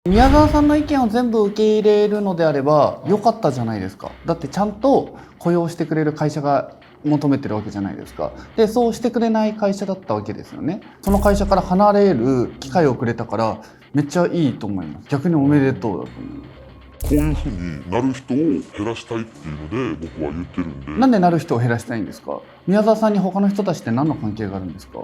宮沢さんの意見を全部受け入れるのであれば良かったじゃないですか。だってちゃんと雇用してくれる会社が求めてるわけじゃないですか。で、そうしてくれない会社だったわけですよね。その会社から離れる機会をくれたからめっちゃいいと思います。逆におめでとうだと思います。こういうふうになる人を減らしたいっていうので僕は言ってるんで。なんでなる人を減らしたいんですか？宮沢さんに他の人たちって何の関係があるんですか？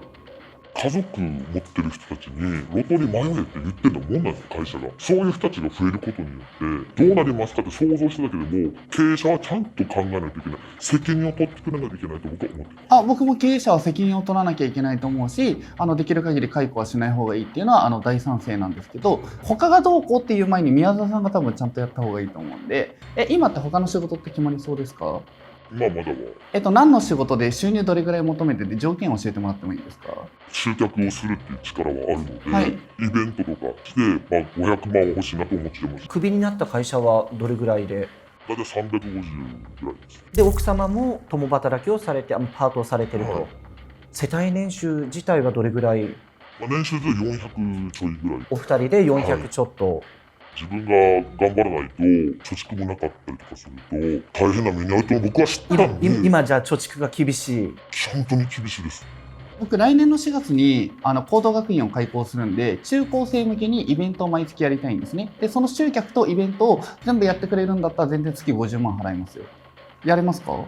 家族持ってる人たちに路頭に迷えって言ってるのもんなんですよ、会社が。そういう人たちが増えることによってどうなりますかって想像しただけでも経営者はちゃんと考えないといけない、責任を取ってくれないといけないと僕は思ってる。僕も経営者は責任を取らなきゃいけないと思うし、できる限り解雇はしない方がいいっていうのは大賛成なんですけど、他がどうこうっていう前に宮沢さんが多分ちゃんとやった方がいいと思うんで、今って他の仕事って決まりそうですか？まだは何の仕事で収入どれぐらい求めてて条件を教えてもらってもいいですか？集客をするっていう力はあるので、はいイベントとかして、500万は欲しいなと思ってます。クビになった会社はどれぐらいで？大体350ぐらいです。で、奥様も共働きをされて、パートをされてると、はい世帯年収自体はどれぐらい？年収で400ちょいぐらい。お二人で400ちょっと、自分が頑張らないと貯蓄もなかったりとかすると大変な目に遭うと僕は知ったんで、今じゃあ貯蓄が厳しい。本当に厳しいです。僕来年の4月に高等学院を開校するんで、中高生向けにイベントを毎月やりたいんですね。でその集客とイベントを全部やってくれるんだったら全然月50万払いますよ。やれますか？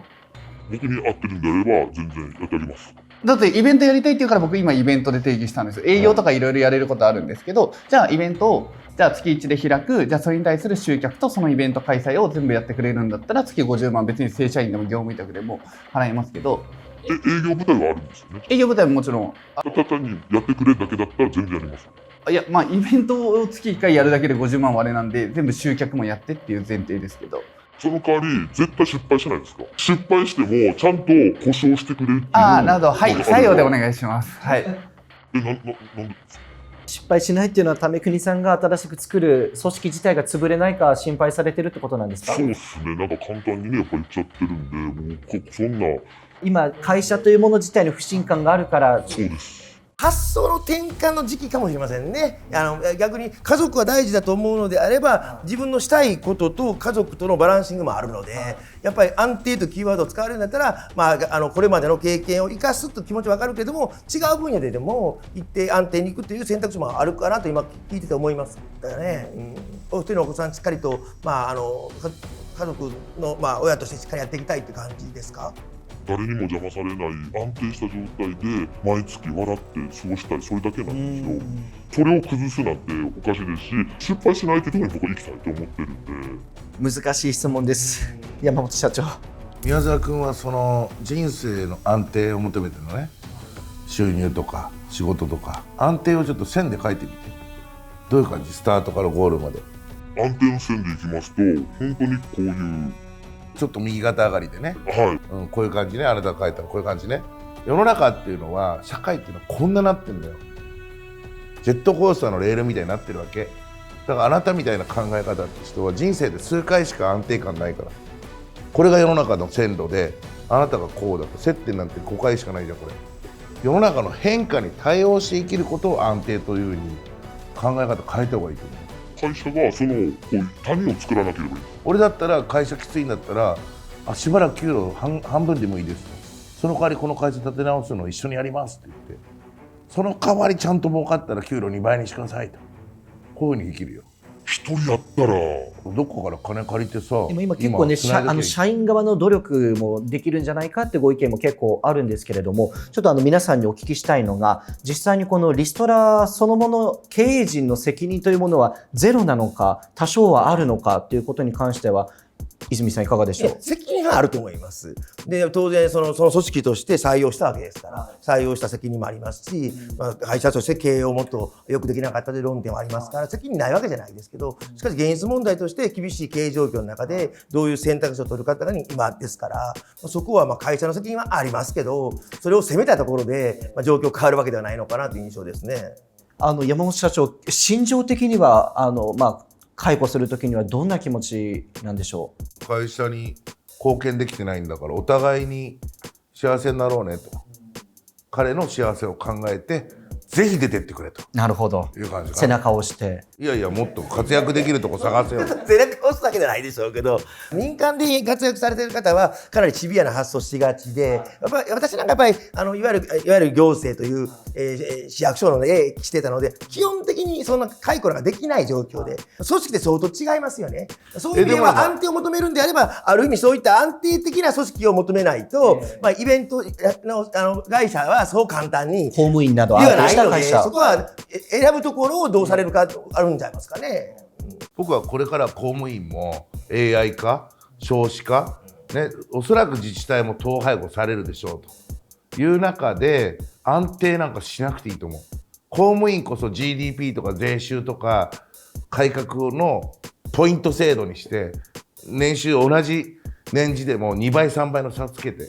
僕に合ってるんであれば全然やってあげます。だってイベントやりたいっていうから僕今イベントで定義したんですよ。営業とかいろいろやれることあるんですけど、じゃあイベントをじゃあ月1で開く、じゃあそれに対する集客とそのイベント開催を全部やってくれるんだったら月50万、別に正社員でも業務委託でも払いますけど、営業部隊はあるんですよね。営業部隊ももちろんただ単にやってくれるだけだったら全然やります。いや、イベントを月1回やるだけで50万割れなんで全部集客もやってっていう前提ですけど。その代わり絶対失敗しないですか？失敗してもちゃんと保証してくれるっていう。なるほど。はい、採用でお願いします。はい。なんでですか？失敗しないっていうのは、為国さんが新しく作る組織自体が潰れないか心配されてるってことなんですか？そうですね。なんか簡単にねやっぱ言っちゃってるんで、もうそんな。今会社というもの自体の不信感があるから。そうです。発想の転換の時期かもしれませんね。逆に家族は大事だと思うのであれば、自分のしたいことと家族とのバランシングもあるので、やっぱり安定とキーワードを使われるんだったら、これまでの経験を生かすと気持ちは分かるけども、違う分野でも一定安定にいくという選択肢もあるかなと今聞いてて思いますからね。お一人のお子さんしっかりと、家族の、親としてしっかりやっていきたいって感じですか？誰にも邪魔されない安定した状態で毎月笑って過ごしたい、それだけなんですよ。それを崩すなんておかしいですし、失敗しないってところに僕は行きたいと思ってるんで。難しい質問です、山本社長。宮沢君はその人生の安定を求めてるのね。収入とか仕事とか安定をちょっと線で書いてみて。どういう感じ？スタートからゴールまで安定の線でいきますと本当にこういうちょっと右肩上がりでね、こういう感じね。あなたが書いたらこういう感じね。世の中っていうのは、社会っていうのはこんななってんだよ。ジェットコースターのレールみたいになってるわけだから、あなたみたいな考え方って人は人生で数回しか安定感ないから。これが世の中の線路で、あなたがこうだと接点なんて5回しかないじゃん。これ世の中の変化に対応して生きることを安定というふうに考え方変えた方がいいと思う。会社がこういう谷を作らなければいい。俺だったら会社きついんだったら、しばらく給料半分でもいいですと。その代わりこの会社立て直すのを一緒にやりますって言って、その代わりちゃんと儲かったら給料2倍にしてくださいと。こういうふうに生きるよ。一人やったらどこから金借りてさ。今結構ね、社員側の努力もできるんじゃないかってご意見も結構あるんですけれども、ちょっと皆さんにお聞きしたいのが、実際にこのリストラそのもの、経営陣の責任というものはゼロなのか多少はあるのかということに関しては、泉さんいかがでしょう？責任はあると思います。で、当然その組織として採用したわけですから、採用した責任もありますし、会社として経営をもっとよくできなかったという論点はありますから、責任ないわけじゃないですけど、しかし現実問題として厳しい経営状況の中でどういう選択肢を取るかに今ですから、そこは会社の責任はありますけど、それを責めたところで状況変わるわけではないのかなという印象ですね。山本社長、心情的には解雇するときにはどんな気持ちなんでしょう？会社に貢献できてないんだから、お互いに幸せになろうねと。彼の幸せを考えてぜひ出てってくれとなるほど。いう感じかな。背中を押して。いやいや、もっと活躍できるとこ探せよ。背中を押すだけじゃないでしょうけど、民間で活躍されてる方はかなりシビアな発想しがちで、やっぱり私なんかやっぱりいわゆる行政という、市役所のしてたので、基本的にそんな解雇なんかできない状況で、組織って相当違いますよね。そういう意味では安定を求めるんであれば、ある意味そういった安定的な組織を求めないと、イベントの会社はそう簡単に公務員などでは安定したないので、会社。そこは選ぶところをどうされるかあるんじゃないますかね。僕はこれから公務員も AI 化、少子化、ね、おそらく自治体も統廃合されるでしょうという中で安定なんかしなくていいと思う。公務員こそ GDP とか税収とか改革のポイント制度にして年収同じ年次でも2倍3倍の差つけて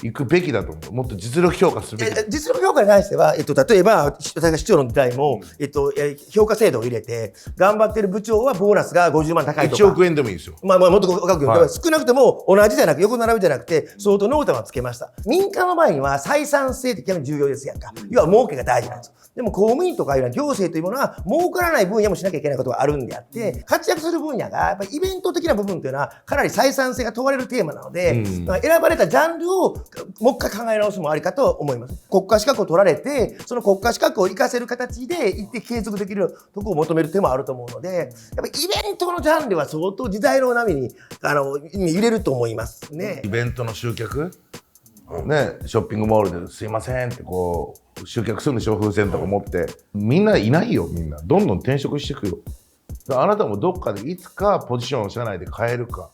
いくべきだと思う。もっと実力評価するべきだ。実力評価に関しては、例えば、私が市長の時代も、評価制度を入れて、頑張ってる部長はボーナスが50万高いとか。1億円でもいいですよ。もっと高く、はい少なくても同じじゃなく、横並びじゃなくて、相当濃淡はつけました。民間の場合には採算性って極めて重要ですやんか。要は儲けが大事なんですよ。でも公務員とかいうのは行政というものは儲からない分野もしなきゃいけないことがあるんであって、活躍する分野がやっぱりイベント的な部分というのはかなり採算性が問われるテーマなので、選ばれたジャンルをもう一回考え直すもありかと思います。国家資格を取られて、その国家資格を活かせる形で一定継続できるところを求める手もあると思うので、やっぱりイベントのジャンルは相当時代の波に揺れると思いますね。イベントの集客ね、ショッピングモールですいませんってこう集客するんでしょ、風船とか持って。みんないないよ。みんなどんどん転職していくよ。だからあなたもどっかでいつかポジションを社内で変えるか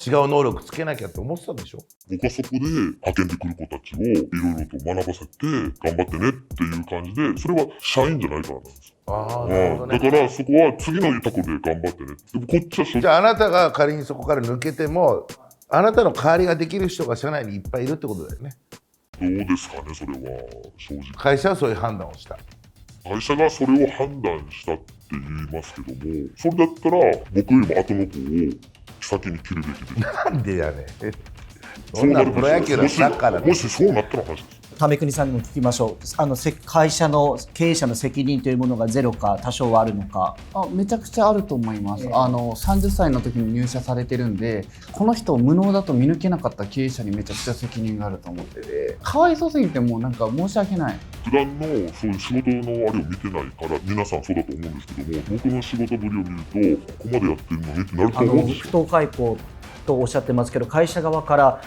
違う能力つけなきゃって思ってたんでしょ。僕はそこで派遣で来る子たちをいろいろと学ばせて頑張ってねっていう感じで、それは社員じゃないからなんですよ。だからそこは次のところで頑張ってね。でもこっちはじゃああなたが仮にそこから抜けてもあなたの代わりができる人が社内にいっぱいいるってことだよね。どうですかね、それは正直。会社はそういう判断をした。会社がそれを判断したって言いますけども、それだったら僕よりも後の子を先に切るべきで。なんでやねん。そんなプロ野球のサッカーだね。もしそうなったら話です。為国さんにも聞きましょう。会社の経営者の責任というものがゼロか多少はあるのか。めちゃくちゃあると思います。30歳の時に入社されてるんで、この人を無能だと見抜けなかった経営者にめちゃくちゃ責任があると思ってて、かわいそうすぎてもうなんか申し訳ない。普段のそういう仕事のあれを見てないから皆さんそうだと思うんですけども、僕の仕事ぶりを見るとここまでやってるのにってなると思うんですよ。不当解雇とおっしゃってますけど、会社側から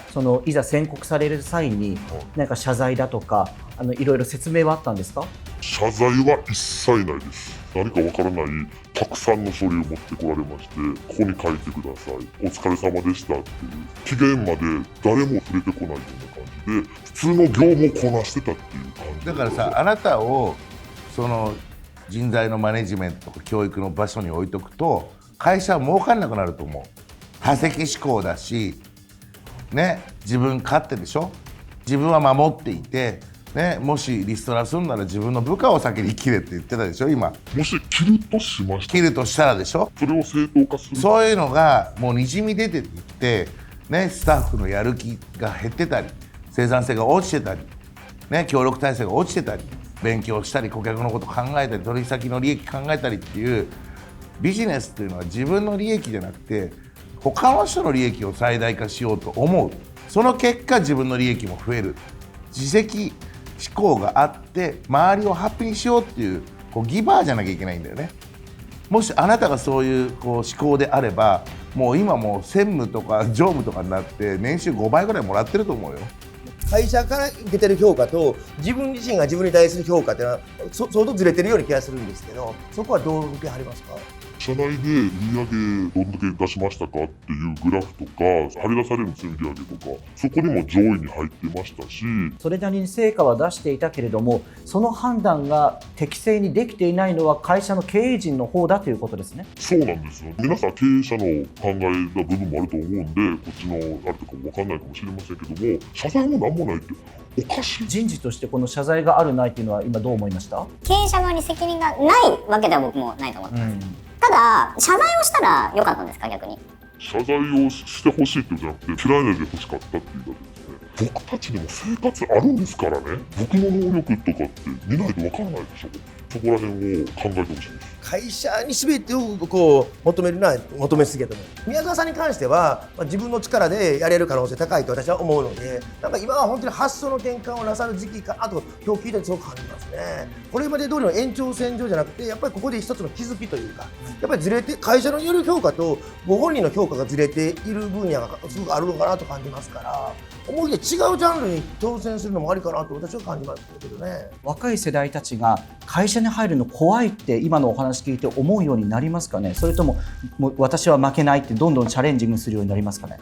いざ宣告される際に何か謝罪だとかいろいろ説明はあったんですか？謝罪は一切ないです。何かわからないたくさんの書類を持ってこられまして、ここに書いてください、お疲れ様でしたっていう期限まで誰も触れてこないような感じで普通の業務をこなしてたっていう感じだからさ、あなたをその人材のマネジメントとか教育の場所に置いとくと会社は儲かんなくなると思う。多責思考だし、ね、自分勝手でしょ。自分は守っていて、ね、もしリストラするなら自分の部下を先に切れって言ってたでしょ。今もし切るとしました切るとしたらでしょ。それを正当化する。そういうのがもうにじみ出ていって、ね、スタッフのやる気が減ってたり生産性が落ちてたり、ね、協力体制が落ちてたり勉強したり顧客のこと考えたり取引先の利益考えたりっていうビジネスっていうのは自分の利益じゃなくて他の人の利益を最大化しようと思う。その結果自分の利益も増える。自責思考があって周りをハッピーにしようっていうギバーじゃなきゃいけないんだよね。もしあなたがそういう思考であればもう今もう専務とか常務とかになって年収5倍ぐらいもらってると思うよ。会社から受けてる評価と自分自身が自分に対する評価っていうのは相当ずれてるような気がするんですけど、そこはどう受けはりますか？社内で売上どんだけ出しましたかっていうグラフとか張り出されるんですよ、売上とか。そこにも上位に入ってましたし、それなりに成果は出していたけれどもその判断が適正にできていないのは会社の経営陣の方だということですね。そうなんですよ。皆さん経営者の考えた部分もあると思うんでこっちのあれとかも分かんないかもしれませんけども、謝罪もなんもないっておかしい。人事としてこの謝罪があるないというのは今どう思いました？経営者側に責任がないわけでは僕もないと思ってます、ただ謝罪をしたら良かったんですか？逆に謝罪をしてほしいって言うんじゃなくて嫌いなで欲しかったっていうだけです。ね。僕たちでも生活あるんですからね。僕の能力とかって見ないとわからないでしょ。そこら辺を考えてほしいです。会社に全てをこう求めるのは求めすぎやと思う。宮沢さんに関しては、自分の力でやれる可能性高いと私は思うので、なんか今は本当に発想の転換をなさる時期かなと今日聞いてすごく感じますね。これまで通りの延長線上じゃなくて、やっぱりここで一つの気づきというか、やっぱりずれて会社のよる評価とご本人の評価がずれている分野がすごくあるのかなと感じますから、思いで違うジャンルに挑戦するのもありかなと私は感じますけどね。若い世代たちが会社に入るの怖いって今のお話聞いて思うようになりますかね。それとも、もう私は負けないってどんどんチャレンジングするようになりますかね。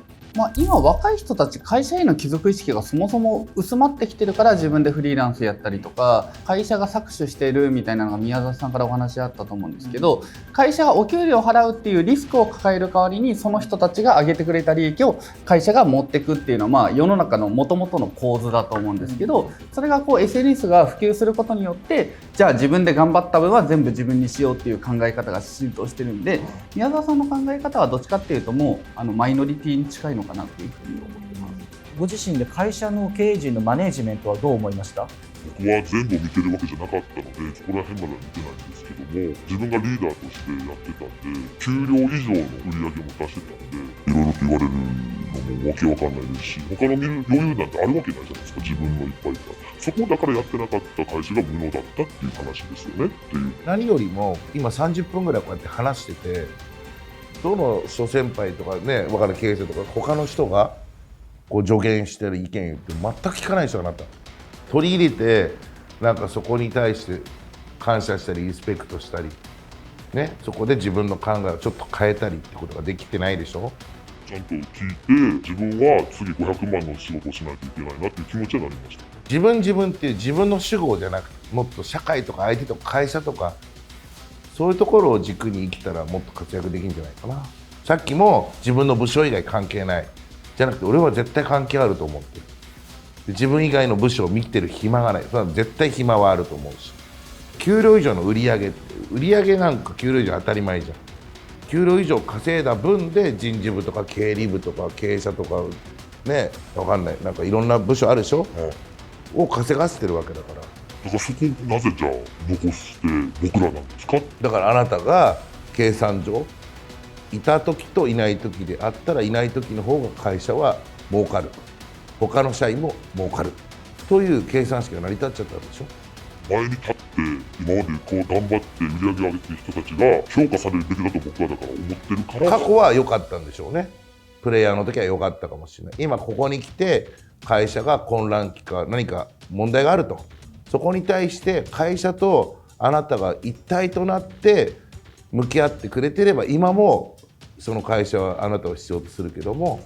今若い人たち会社への帰属意識がそもそも薄まってきてるから自分でフリーランスやったりとか会社が搾取しているみたいなのが宮沢さんからお話あったと思うんですけど、会社がお給料を払うっていうリスクを抱える代わりにその人たちが上げてくれた利益を会社が持っていくっていうのは世の中の元々の構図だと思うんですけど、それがSNS が普及することによってじゃあ自分で頑張った分は全部自分にしようっていう考え方が浸透してるんで、宮沢さんの考え方はどっちかっていうともうマイノリティに近いのかなというふうに思ってます。ご自身で会社の経営陣のマネージメントはどう思いました？僕は全部見てるわけじゃなかったので、そこら辺までは見てないんですけども、自分がリーダーとしてやってたんで、給料以上の売り上げも出してたんで、いろいろと言われるのもわけわかんないですし、他の見る余裕なんてあるわけないじゃないですか、自分のいっぱいいた。そこだからやってなかった会社が無能だったっていう話ですよねっていう。何よりも今30分ぐらいこうやって話してて、どの諸先輩とかね、分かる経営者とか他の人がこう助言してる意見言って全く聞かない人がなった。取り入れてなんかそこに対して感謝したりリスペクトしたりね、そこで自分の考えをちょっと変えたりってことができてないでしょ。ちゃんと聞いて自分は次500万の仕事をしないといけないなっていう気持ちになりました。自分っていう自分の主語じゃなくて、もっと社会とか相手とか会社とかそういうところを軸に生きたらもっと活躍できるんじゃないかな。さっきも自分の部署以外関係ないじゃなくて、俺は絶対関係あると思ってる。で自分以外の部署を見てる暇がない。それは絶対暇はあると思うし、給料以上の売り上げって、売り上げなんか給料以上当たり前じゃん。給料以上稼いだ分で人事部とか経理部とか経営者とかね、わかんない、なんかいろんな部署あるでしょ、を稼がせてるわけだから。だからそこなぜじゃあ残して僕らなんですか。だからあなたが計算上いた時といない時であったら、いない時の方が会社は儲かる、他の社員も儲かるという計算式が成り立っちゃったでしょ。前に立って今までこう頑張って売り上げを上げてる人たちが評価されるべきだと僕はだから思ってるから。過去は良かったんでしょうね。プレイヤーの時は良かったかもしれない。今ここに来て会社が混乱期か何か問題があると、そこに対して会社とあなたが一体となって向き合ってくれてれば、今もその会社はあなたを必要とするけども、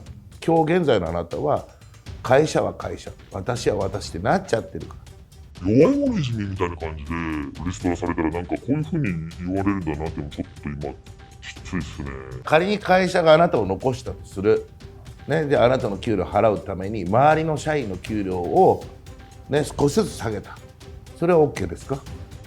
今日現在のあなたは会社は会社、私は私ってなっちゃってるから。弱い者いじめみたいな感じでリストラされたら、なんかこういうふうに言われるんだなってもちょっと今きついですね。仮に会社があなたを残したとする、ね、であなたの給料を払うために周りの社員の給料を、ね、少しずつ下げた。それは OK ですか？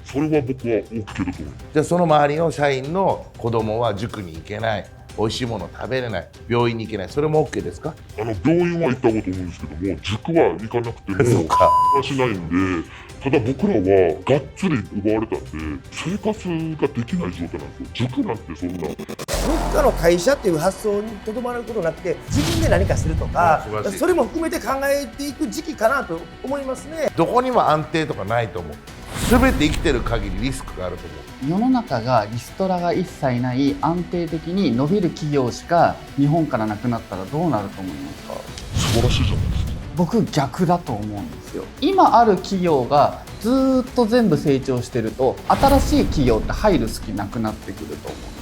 それは僕は OK だと思います。じゃあその周りの社員の子供は塾に行けない、美味しいもの食べれない、病院に行けない、それも OK ですか？病院は行ったこと思うんですけども、塾は行かなくてもそうかはしないんで、ただ僕らはがっつり奪われたんで生活ができない状態なんですよ。塾なんてそんな。どっかの会社っていう発想にとどまることなくて、自分で何かするとか素晴らしい、それも含めて考えていく時期かなと思いますね。どこにも安定とかないと思う。全て生きてる限りリスクがあると思う。世の中がリストラが一切ない安定的に伸びる企業しか日本からなくなったらどうなると思いますか？素晴らしいじゃないですか。僕逆だと思うんですよ。今ある企業がずーっと全部成長してると新しい企業って入る隙なくなってくると思う。